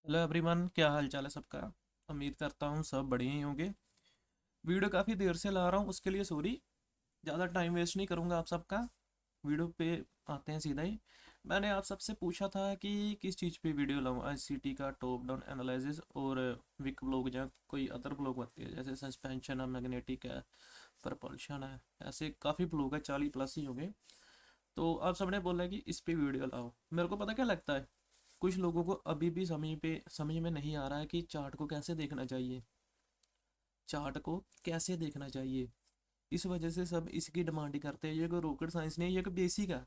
Hello everyone, क्या हाल चाल है सबका। उम्मीद करता हूँ सब बढ़िया ही होंगे। वीडियो काफ़ी देर से ला रहा हूँ, उसके लिए सॉरी। ज़्यादा टाइम वेस्ट नहीं करूँगा आप सबका। वीडियो पे आते हैं सीधा ही। मैंने आप सबसे पूछा था कि किस चीज़ पे वीडियो लाऊं, आईसीटी का टॉप डाउन एनालिसिस और विक ब्लॉग या कोई अदर ब्लॉग होती है जैसे सस्पेंशन है, मैग्नेटिक है, प्रपल्शन है। ऐसे काफ़ी ब्लॉग है, 40+ ही हो गए। तो आप सबने बोला कि इस पे वीडियो लाओ। मेरे को पता क्या लगता है, कुछ लोगों को अभी भी समझ में नहीं आ रहा है कि चार्ट को कैसे देखना चाहिए। चार्ट को कैसे देखना चाहिए, इस वजह से सब इसकी डिमांड करते हैं। ये कोई रॉकेट साइंस नहीं है, ये कोई बेसिक है।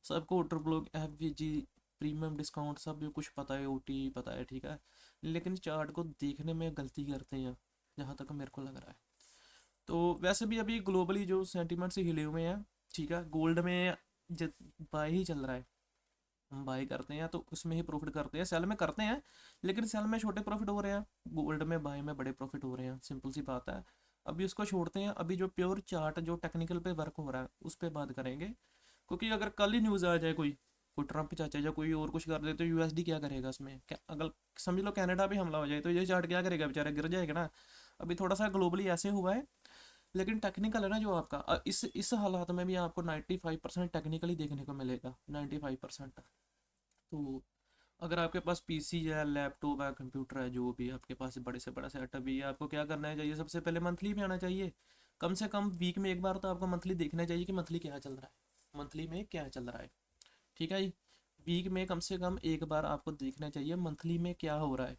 सबको order block, FVG, premium discount सब कुछ पता है, ओटी पता है, ठीक है। लेकिन चार्ट को देखने में गलती करते हैं, जहाँ तक मेरे को लग रहा है। तो वैसे भी अभी ग्लोबली जो सेंटीमेंट से हिले हुए हैं, ठीक है, गोल्ड में बाय ही चल रहा है। हम बाई करते हैं तो उसमें ही प्रॉफिट करते हैं, सेल में करते हैं लेकिन सेल में छोटे प्रॉफिट हो रहे हैं, गोल्ड में बाई में बड़े प्रॉफिट हो रहे हैं। सिंपल सी बात है। अभी उसको छोड़ते हैं, अभी जो प्योर चार्ट जो टेक्निकल पे वर्क हो रहा है उस पर बात करेंगे। क्योंकि अगर कल ही न्यूज़ आ जाए, कोई कोई ट्रंप चाचा या कोई और कुछ कर दे तो यूएसडी क्या करेगा उसमें, क्या अगर समझ लो कनाडा पे हमला हो जाए तो ये चार्ट क्या करेगा, बेचारा गिर जाएगा ना। अभी थोड़ा सा ग्लोबली ऐसे हुआ है। लेकिन टेक्निकल है ना जो आपका, इस हालात में भी आपको 95% टेक्निकली देखने को मिलेगा, 95%। तो अगर आपके पास पीसी है, लैपटॉप है, कंप्यूटर है, जो भी आपके पास बड़े से बड़ा सेटअप भी है, आपको क्या करना है चाहिए, सबसे पहले मंथली में आना चाहिए। कम से कम वीक में एक बार तो आपको मंथली देखना चाहिए कि मंथली क्या चल रहा है, मंथली में क्या चल रहा है। ठीक है जी। वीक में कम से कम एक बार आपको देखना चाहिए मंथली में क्या हो रहा है।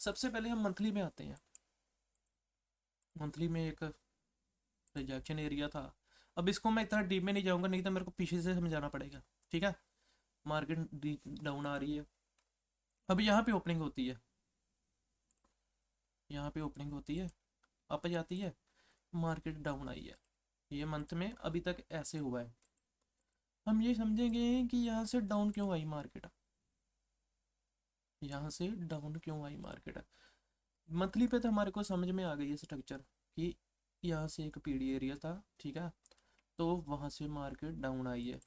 सबसे पहले हम मंथली में आते हैं। मंथली में एक रिजेक्शन एरिया था। अब इसको मैं इतना डीप में नहीं जाऊंगा, नहीं तो मेरे को पीछे से समझाना पड़ेगा। ठीक है। मार्केट डाउन आ रही है। अब यहाँ पे ओपनिंग होती है, यहाँ पे ओपनिंग होती है, अप जाती है, मार्केट डाउन आई है। ये मंथ में अभी तक ऐसे हुआ है। हम ये समझेंगे कि यहाँ से डाउन क्यों आई मार्केट, यहाँ से डाउन क्यों आई मार्केट। मंथली पे तो हमारे को समझ में आ गई है स्ट्रक्चर कि यहाँ से एक पीडी एरिया था, ठीक है। तो वहाँ से मार्केट डाउन आई है,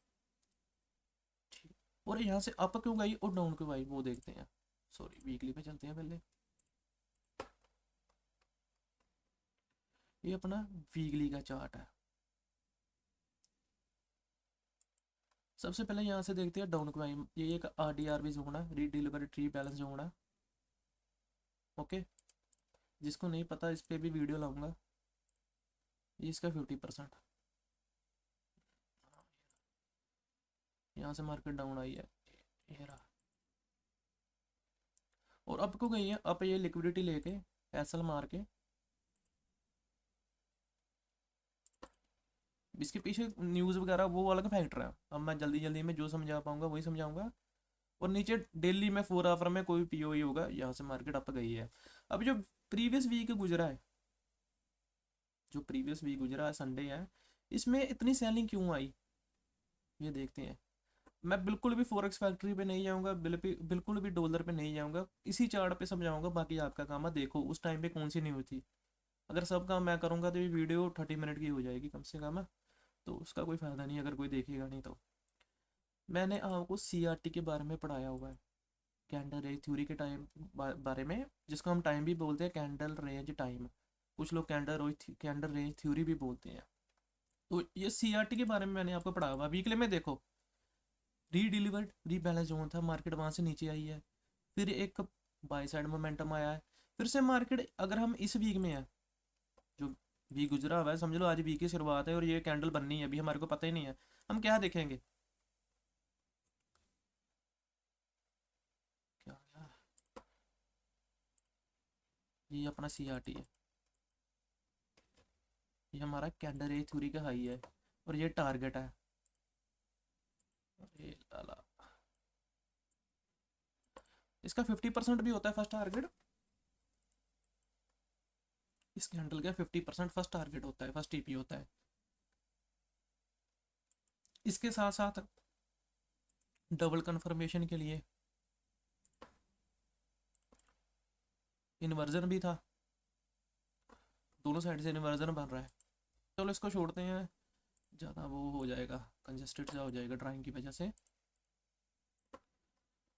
ठीक। और यहाँ से अप क्यों गई और डाउन क्यों आई वो देखते हैं। सॉरी, वीकली पे चलते हैं पहले। ये अपना वीकली का चार्ट है। सबसे पहले यहाँ से देखते हैं डाउन क्यों आई। ये एक आर भी जोन है, री डिलीवरी ट्री बैलेंस जोन है। ओके। जिसको नहीं पता इस पर भी वीडियो लाऊंगा। ये इसका 50%। यहाँ से मार्केट डाउन आई है, ये रहा। और अब को गई है, अब ये लिक्विडिटी लेके एसएल मार के। इसके पीछे न्यूज़ वगैरह वो अलग फैक्टर है, अब मैं जल्दी जल्दी में जो समझा पाऊंगा वही समझाऊंगा। और नीचे डेली में 4 आवर में कोई पीओई होगा, यहाँ से मार्केट अप गई है। अब जो प्रीवियस वीक गुजरा है, जो प्रीवियस वीक गुजरा है, संडे है, इसमें इतनी सेलिंग क्यों आई, ये देखते हैं। मैं बिल्कुल भी फॉरेक्स फैक्ट्री पे नहीं जाऊंगा, बिल्कुल भी डॉलर पे नहीं जाऊंगा, इसी चार्ट पे समझाऊंगा। बाकी आपका काम है, देखो उस टाइम पे कौन सी न्यूज़ थी। अगर सब काम मैं करूंगा तो ये वीडियो 30 मिनट की हो जाएगी कम से कम है। तो उसका कोई फ़ायदा नहीं अगर कोई देखेगा नहीं तो। मैंने आपको सीआरटी के बारे में पढ़ाया हुआ है, कैंडल रेंज थ्योरी के टाइम बारे में, जिसको हम टाइम भी बोलते हैं, कैंडल रेंज टाइम। कुछ लोग कैंडल रेंज थ्योरी भी बोलते हैं। तो ये सीआरटी के बारे में मैंने आपको पढ़ा हुआ। वीकली में देखो, री डिलीवर्ड रीबैलेंस जोन था, मार्केट वहाँ से नीचे आई है। फिर एक बाई साइड मोमेंटम आया है। फिर से मार्केट, अगर हम इस वीक में है, जो वीक गुजरा हुआ है, समझ लो आज वीक की शुरुआत है और ये कैंडल बननी है, अभी हमारे को पता ही नहीं है। हम क्या देखेंगे, क्या क्या, ये अपना सीआरटी है, ये हमारा कैंडल ए थ्योरी का हाई है और ये टारगेट है। अरे लाला, इसका 50% भी होता है फर्स्ट टारगेट। इस कैंडल का 50% फर्स्ट टारगेट होता है, फर्स्ट टीपी होता है। इसके साथ साथ डबल कंफर्मेशन के लिए इन्वर्जन भी था, दोनों साइड से इन्वर्जन बन रहा है। चलो इसको छोड़ते हैं, ज़्यादा वो हो जाएगा, कंजस्टेड सा हो जाएगा ड्राइंग की वजह से।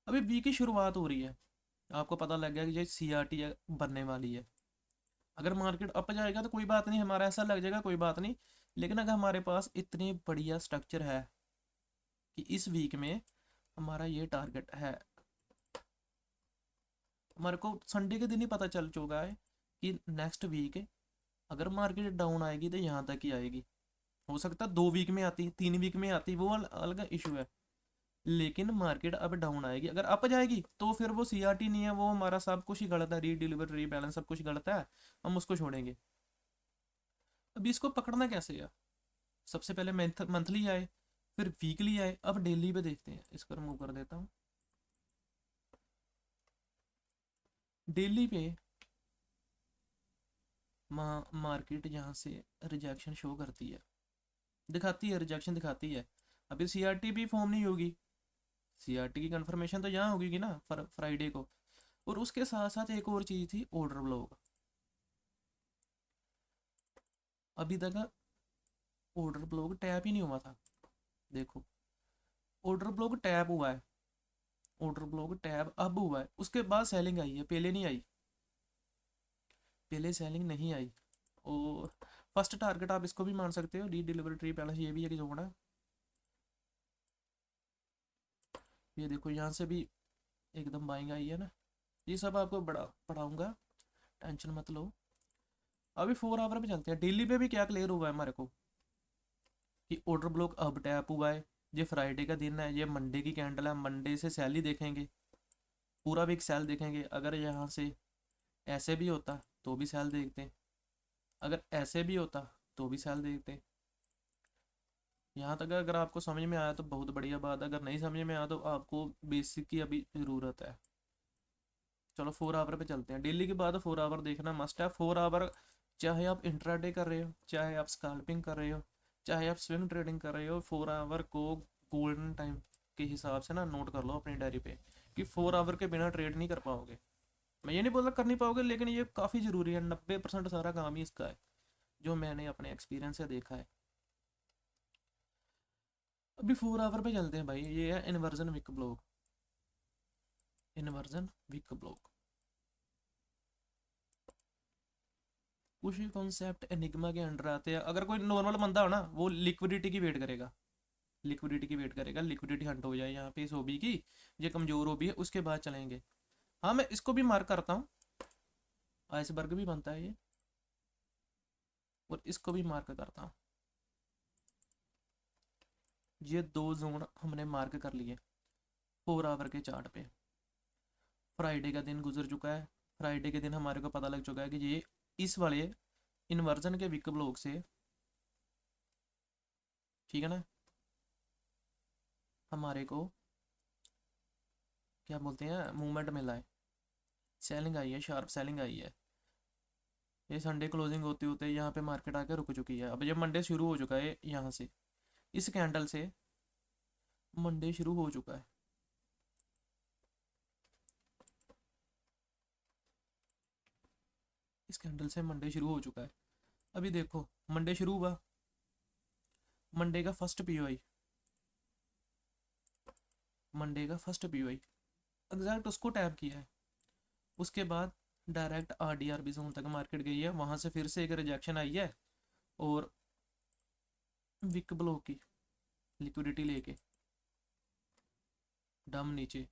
अभी वीक की शुरुआत हो रही है, आपको पता लग गया कि ये CRT बनने वाली है। अगर मार्केट अप जाएगा तो कोई बात नहीं, हमारा ऐसा लग जाएगा कोई बात नहीं। लेकिन अगर हमारे पास इतनी बढ़िया स्ट्रक्चर है कि इस वीक में हमारा ये टारगेट है, हमारे को संडे के दिन ही पता चल चुका है कि नेक्स्ट वीक अगर मार्केट डाउन आएगी तो यहाँ तक ही आएगी। हो सकता है 2 वीक में आती, 3 वीक में आती, वो अलग इशू है। लेकिन मार्केट अब डाउन आएगी, अगर अप जाएगी तो फिर वो CRT नहीं है, वो हमारा सब कुछ ही गलत है, रीडिलीवर रीबैलेंस सब कुछ गलत है, हम उसको छोड़ेंगे। अभी इसको पकड़ना कैसे है? सबसे पहले मंथली आए, फिर वीकली आए, अब डेली पे देखते हैं। इसको रिमूव कर देता हूँ। डेली पे मार्केट यहाँ से रिजेक्शन शो करती है, दिखाती है, रिजेक्शन दिखाती है। अभी CRT भी फॉर्म नहीं होगी, CRT की कंफर्मेशन तो यहाँ होगी ना फ्राइडे को। और उसके साथ साथ एक और चीज़ थी, ऑर्डर ब्लॉक। अभी तक ऑर्डर ब्लॉक टैप ही नहीं हुआ था। देखो, ऑर्डर ब्लॉक टैप हुआ है, ऑर्डर ब्लॉक टैप अब हुआ है, उसके बाद सेलिंग आई है, पहले नहीं आई, पहले सेलिंग नहीं आई। और फर्स्ट टारगेट आप इसको भी मान सकते हो, डी डिलीवरी ट्री बैलेंस ये भी है कि जोड़ा। ये देखो यहाँ से भी एकदम बाइंग आई है ना। ये सब आपको बड़ा पढ़ाऊंगा, टेंशन मत लो। अभी 4 आवर पे चलते हैं। डेली पे भी क्या क्लियर हुआ है हमारे को कि ऑर्डर ब्लॉक अब टैप हुआ है। ये फ्राइडे का दिन है, ये मंडे की कैंडल है, मंडे से सेल ही देखेंगे, पूरा वीक सेल देखेंगे। अगर यहाँ से ऐसे भी होता तो भी सेल देखते, अगर ऐसे भी होता तो भी सेल देखते। यहाँ तक अगर आपको समझ में आया तो बहुत बढ़िया बात है, अगर नहीं समझ में आया तो आपको बेसिक की अभी ज़रूरत है। चलो 4 आवर पे चलते हैं। डेली के बाद 4 आवर देखना मस्ट है। 4 आवर चाहे आप इंट्राडे कर रहे हो, चाहे आप स्कैल्पिंग कर रहे हो, चाहे आप स्विंग ट्रेडिंग कर रहे हो, 4 आवर को गोल्डन टाइम के हिसाब से ना नोट कर लो अपनी डायरी पे कि 4 आवर के बिना ट्रेड नहीं कर पाओगे। मैं ये नहीं बोल रहा कर नहीं पाओगे, लेकिन ये काफ़ी ज़रूरी है। 90% सारा काम ही इसका है, जो मैंने अपने एक्सपीरियंस से देखा है। अभी 4 आवर पे चलते हैं भाई। ये है inversion week block, inversion week block. कुछ कॉन्सेप्ट एनिग्मा के अंडर आते हैं। अगर कोई नॉर्मल बंदा हो ना, वो लिक्विडिटी की वेट करेगा, लिक्विडिटी की वेट करेगा, लिक्विडिटी हंट हो जाए यहाँ पे इस ओबी की, ये कमजोर ओबी है, उसके बाद चलेंगे। हाँ, मैं इसको भी मार्क करता हूँ, आइसबर्ग भी बनता है ये, और इसको भी मार्क करता हूँ। ये 2 जोन हमने मार्क कर लिए 4 आवर के चार्ट पे। फ्राइडे का दिन गुजर चुका है, फ्राइडे के दिन हमारे को पता लग चुका है कि ये इस वाले इन्वर्जन के विक ब्लॉक से, ठीक है ना, हमारे को क्या बोलते हैं, मूवमेंट मिला है, सेलिंग आई है, शार्प सेलिंग आई है। ये संडे क्लोजिंग होते होते यहाँ पे मार्केट आके रुक चुकी है। अब जब मंडे शुरू हो चुका है, यहाँ से इस कैंडल से मंडे शुरू हो चुका है, इस कैंडल से मंडे शुरू हो चुका है। अभी देखो मंडे शुरू हुआ, मंडे का फर्स्ट पीओआई, मंडे का फर्स्ट पीओआई एग्जैक्ट उसको टैप किया है। उसके बाद डायरेक्ट RDRB जोन तक मार्केट गई है, वहाँ से फिर से एक रिजेक्शन आई है, और विक ब्लॉक की लिक्विडिटी लेके डम नीचे।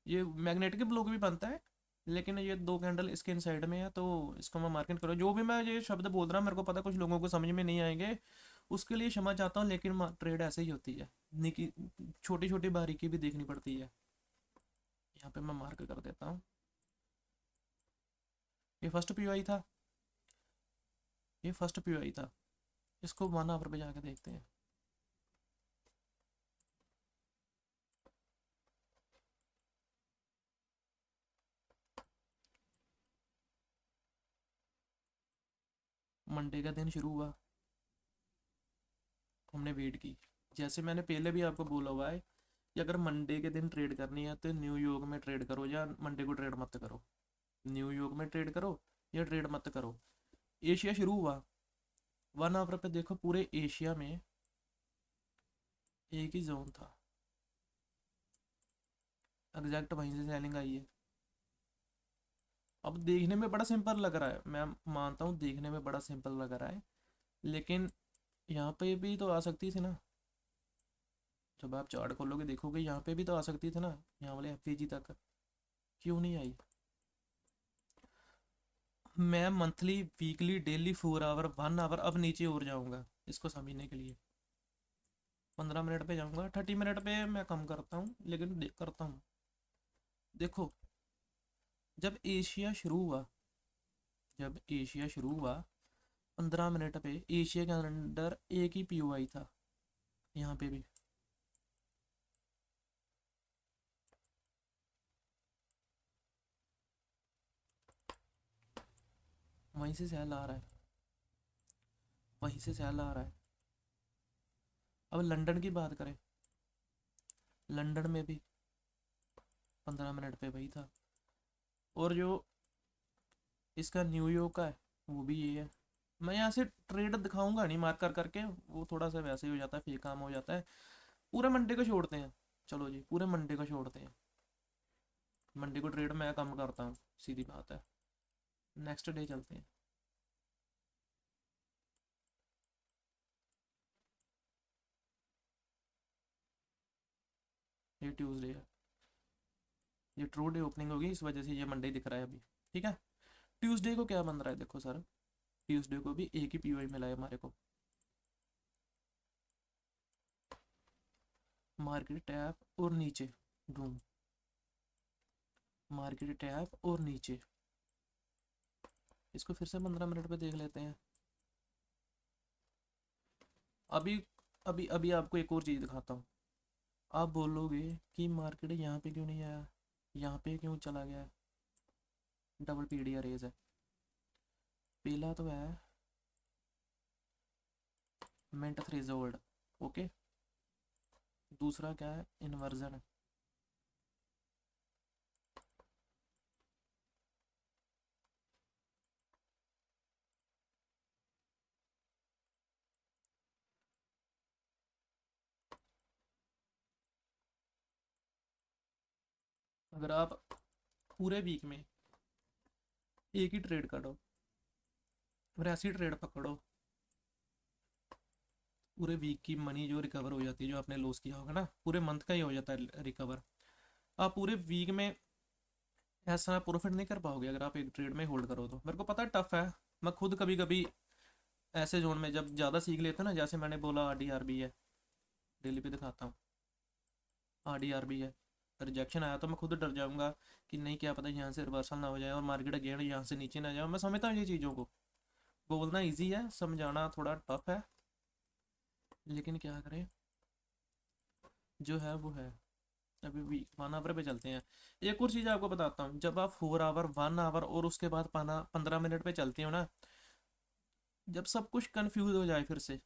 ये मैग्नेटिक ब्लॉक भी बनता है, लेकिन ये 2 कैंडल इसके इनसाइड में है, तो इसको मैं मार्केट करूँ। जो भी मैं ये शब्द बोल रहा हूँ, मेरे को पता कुछ लोगों को समझ में नहीं आएंगे, उसके लिए क्षमा चाहता हूँ, लेकिन ट्रेड ऐसे ही होती है, निकी छोटी छोटी बारीकी भी देखनी पड़ती है। यहाँ पे मैं मार्क कर देता हूँ। ये फर्स्ट पीओआई था, ये फर्स्ट पीओआई था। इसको 1 आवर पे जाके देखते हैं। मंडे का दिन शुरू हुआ, हमने वेट की। जैसे मैंने पहले भी आपको बोला हुआ है कि अगर मंडे के दिन ट्रेड करनी है तो न्यूयॉर्क में ट्रेड करो, या मंडे को ट्रेड मत करो। न्यूयॉर्क में ट्रेड करो या ट्रेड मत करो। एशिया शुरू हुआ, 1 आवर पे देखो पूरे एशिया में एक ही जोन था, एग्जैक्ट वहीं से सेलिंग आई है। अब देखने में बड़ा सिंपल लग रहा है, मैं मानता हूँ देखने में बड़ा सिंपल लग रहा है, लेकिन यहाँ पे भी तो आ सकती थी ना। जब आप चार्ट खोलोगे देखोगे यहाँ पे भी तो आ सकती थी ना, यहाँ वाले एफ तक। क्यों नहीं आई? मैं monthly, weekly, daily, 4 hour, 1 hour अब नीचे और जाऊंगा इसको समझने के लिए। 15 मिनट पे जाऊंगा, 30 मिनट पे मैं कम करता हूँ, लेकिन करता हूँ। देखो, जब एशिया शुरू हुआ, जब एशिया शुरू हुआ 15 मिनट पे एशिया के अंदर एक ही पीओआई था। यहाँ पे भी वहीं से सेल आ रहा है, वहीं से सेल आ रहा है। अब लंदन की बात करें, लंदन में भी 15 मिनट पे वही था। और जो इसका न्यूयॉर्क का है वो भी ये है। मैं यहाँ से ट्रेड दिखाऊंगा नहीं मार्क कर करके, वो थोड़ा सा वैसे ही हो जाता है, फेक काम हो जाता है। पूरे मंडे को छोड़ते हैं, चलो जी पूरे मंडे को छोड़ते हैं। मंडे को ट्रेड मैं कम करता हूँ, सीधी बात है। नेक्स्ट डे चलते हैं। ये ट्यूसडे है, ये ट्रू डे ओपनिंग होगी, इस वजह से ये मंडे दिख रहा है अभी। ठीक है। ट्यूसडे को क्या बन रहा है देखो सर, ट्यूसडे को भी एक ही पीओआई मिला है हमारे को। मार्केट टैप और नीचे डूम, मार्केट टैप और नीचे। इसको फिर से 15 मिनट पे देख लेते हैं। अभी अभी अभी आपको एक और चीज़ दिखाता हूँ। आप बोलोगे कि मार्केट यहाँ पे क्यों नहीं आया, यहाँ पे क्यों चला गया। डबल पीडीआर रेज है, पहला तो है मिंट थ्रेशोल्ड, ओके। दूसरा क्या है, इन्वर्जन। अगर आप पूरे वीक में एक ही ट्रेड करो और ऐसी ट्रेड पकड़ो, पूरे वीक की मनी जो रिकवर हो जाती है, जो आपने लॉस किया होगा ना, पूरे मंथ का ही हो जाता है रिकवर। आप पूरे वीक में ऐसा प्रॉफिट नहीं कर पाओगे अगर आप एक ट्रेड में होल्ड करो तो। मेरे को पता है टफ है, मैं खुद कभी कभी ऐसे जोन में जब ज़्यादा सीख लेते हैं ना, जैसे मैंने बोला आर डी आर बी है, डेली पे दिखाता हूँ, आर डी आर बी है, रिजेक्शन आया तो मैं खुद डर जाऊंगा कि नहीं क्या पता यहाँ से रिवर्सल ना हो जाए और मार्केट अगेन यहाँ से नीचे ना जाए। मैं समझता हूँ ये चीज़ों को, बोलना इजी है, समझाना थोड़ा टफ है, लेकिन क्या करें, जो है वो है। अभी भी 1 आवर पे चलते हैं। एक और चीज़ आपको बताता हूँ, जब आप 4 आवर, 1 आवर और उसके बाद 15 मिनट पे चलते हो ना, जब सब कुछ कंफ्यूज हो जाए फिर से,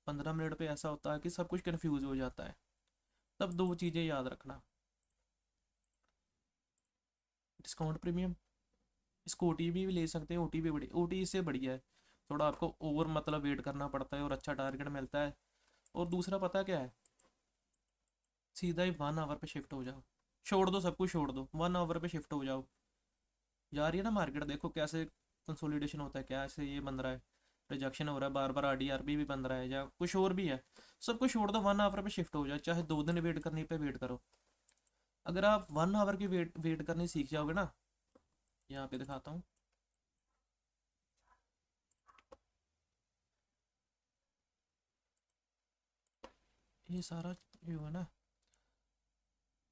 15 मिनट पे ऐसा होता है कि सब कुछ कंफ्यूज हो जाता है, तब दो चीज़ें याद रखना। डिस्काउंट प्रीमियम, इसको ओटी भी ले सकते हैं, ओटी भी बड़ी, ओटी इससे बढ़िया है। थोड़ा आपको ओवर मतलब वेट करना पड़ता है और अच्छा टारगेट मिलता है। और दूसरा पता क्या है, सीधा ही 1 आवर पे शिफ्ट हो जाओ, छोड़ दो सब कुछ, छोड़ दो, 1 आवर पे शिफ्ट हो जाओ। यार ये ना मार्केट देखो कैसे कंसोलिडेशन होता है, कैसे ये बन रहा है, रिजेक्शन हो रहा है बार बार, आरडीआरबी भी बन रहा है या कुछ और भी है। सब कुछ छोड़ दो, 1 आवर पे शिफ्ट हो जाए, चाहे 2 दिन वेट करने पे वेट करो। अगर आप 1 आवर की वेट वेट करनी सीख जाओगे ना, यहाँ पे दिखाता हूँ, ये सारा जो है ना,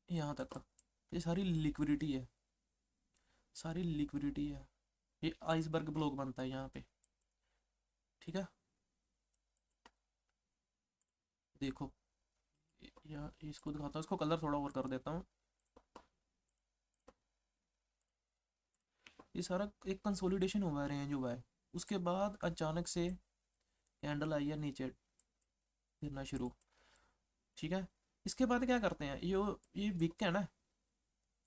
यहाँ तक का, ये सारी लिक्विडिटी है, सारी लिक्विडिटी है। ये आइसबर्ग ब्लॉक बनता है यहाँ पे, ठीक है। देखो, यार इसको दिखाता हूँ, इसको कलर थोड़ा और कर देता हूँ। ये सारा एक कंसोलिडेशन हुआ है, रेंज हुआ है, उसके बाद अचानक से कैंडल आई है नीचे गिरना शुरू, ठीक है। इसके बाद क्या करते हैं, ये विक है ना,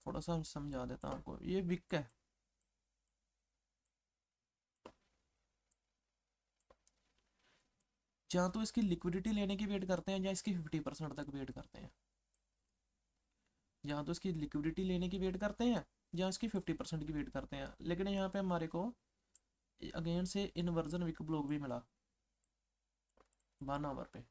थोड़ा सा समझा देता हूँ आपको, ये विक है। या तो इसकी लिक्विडिटी लेने की वेट करते हैं या इसकी 50% तक वेट करते हैं, या तो इसकी लिक्विडिटी लेने की वेट करते हैं या इसकी 50% की वेट करते हैं, लेकिन यहाँ पे हमारे को अगेन से इन्वर्जन वीक ब्लॉक भी मिला 1 आवर पे।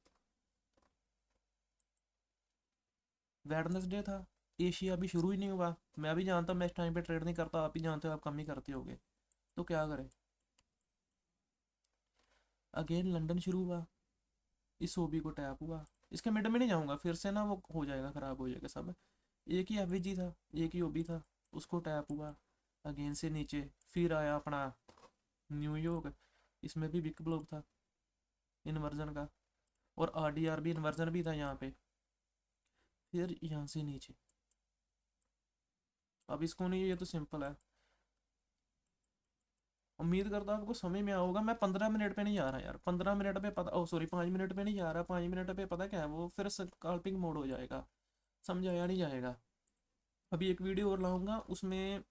वेडनेसडे था, एशिया अभी शुरू ही नहीं हुआ, मैं भी जानता हूँ मैं इस टाइम पे ट्रेड नहीं करता, आप ही जानते हो, आप कम ही करते होगे, तो क्या करें। अगेन लंदन शुरू हुआ, इस ओबी को टैप हुआ, इसके मिड में नहीं जाऊंगा फिर से ना, वो हो जाएगा, खराब हो जाएगा सब। एक ही एवरेज था, एक ही ओबी था, उसको टैप हुआ, अगेन से नीचे, फिर आया अपना न्यूयॉर्क, इसमें भी बिग ब्लॉक था इन्वर्जन का, और आरडीआर भी इन्वर्जन भी था यहाँ पे, फिर यहाँ से नीचे। अब इसको नहीं, ये तो सिंपल है, उम्मीद करता हूँ आपको समझ में आओगा। मैं 15 मिनट पे नहीं जा रहा यार, 15 मिनट पे पता, ओ सॉरी 5 मिनट पे नहीं जा रहा, 5 मिनट पे पता क्या है, वो फिर स्कैल्पिंग मोड हो जाएगा, समझाया नहीं जाएगा। अभी एक वीडियो और लाऊंगा, उसमें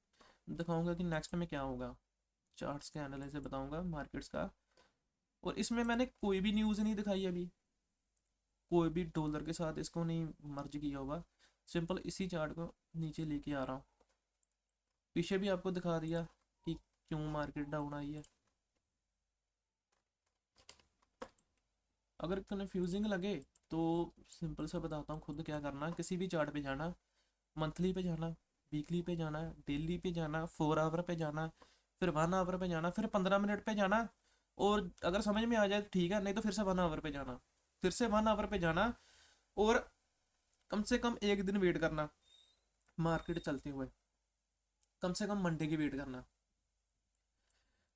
दिखाऊंगा कि नेक्स्ट में क्या होगा, चार्ट्स के एनालिसिस बताऊंगा मार्केट्स का। और इसमें मैंने कोई भी न्यूज़ नहीं दिखाई अभी, कोई भी डॉलर के साथ इसको नहीं मर्ज किया हुआ, सिंपल इसी चार्ट को नीचे लेके आ रहा हूँ। पीछे भी आपको दिखा दिया कि क्यों मार्केट डाउन आई है। अगर कन्फ्यूजिंग लगे तो सिंपल से बताता हूँ खुद क्या करना, किसी भी चार्ट पे जाना, मंथली पे जाना, वीकली पे जाना, डेली पे जाना, 4 आवर पे जाना, फिर 1 आवर पे जाना, फिर 15 मिनट पे जाना, और अगर समझ में आ जाए तो ठीक है, नहीं तो फिर से 1 आवर पे जाना, फिर से 1 आवर पे जाना, और कम से कम एक दिन वेट करना मार्केट चलते हुए, कम से कम मंडे की वेट करना,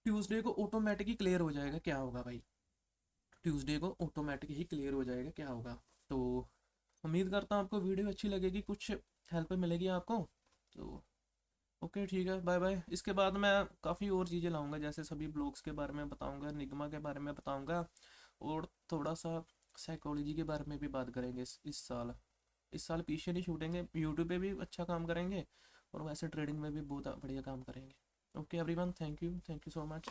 ट्यूसडे को ऑटोमेटिक ही क्लियर हो जाएगा क्या होगा भाई, ट्यूसडे को ऑटोमेटिक ही क्लियर हो जाएगा क्या होगा। तो उम्मीद करता हूँ आपको वीडियो अच्छी लगेगी, कुछ हेल्प मिलेगी आपको। तो ओके ठीक है, बाय बाय। इसके बाद मैं काफ़ी और चीज़ें लाऊंगा, जैसे सभी ब्लॉग्स के बारे में बताऊंगा, निगमा के बारे में बताऊंगा, और थोड़ा सा साइकोलॉजी के बारे में भी बात करेंगे इस साल पीछे नहीं छूटेंगे, यूट्यूब पे भी अच्छा काम करेंगे, और वैसे ट्रेडिंग में भी बहुत बढ़िया काम करेंगे। Okay everyone, thank you so much.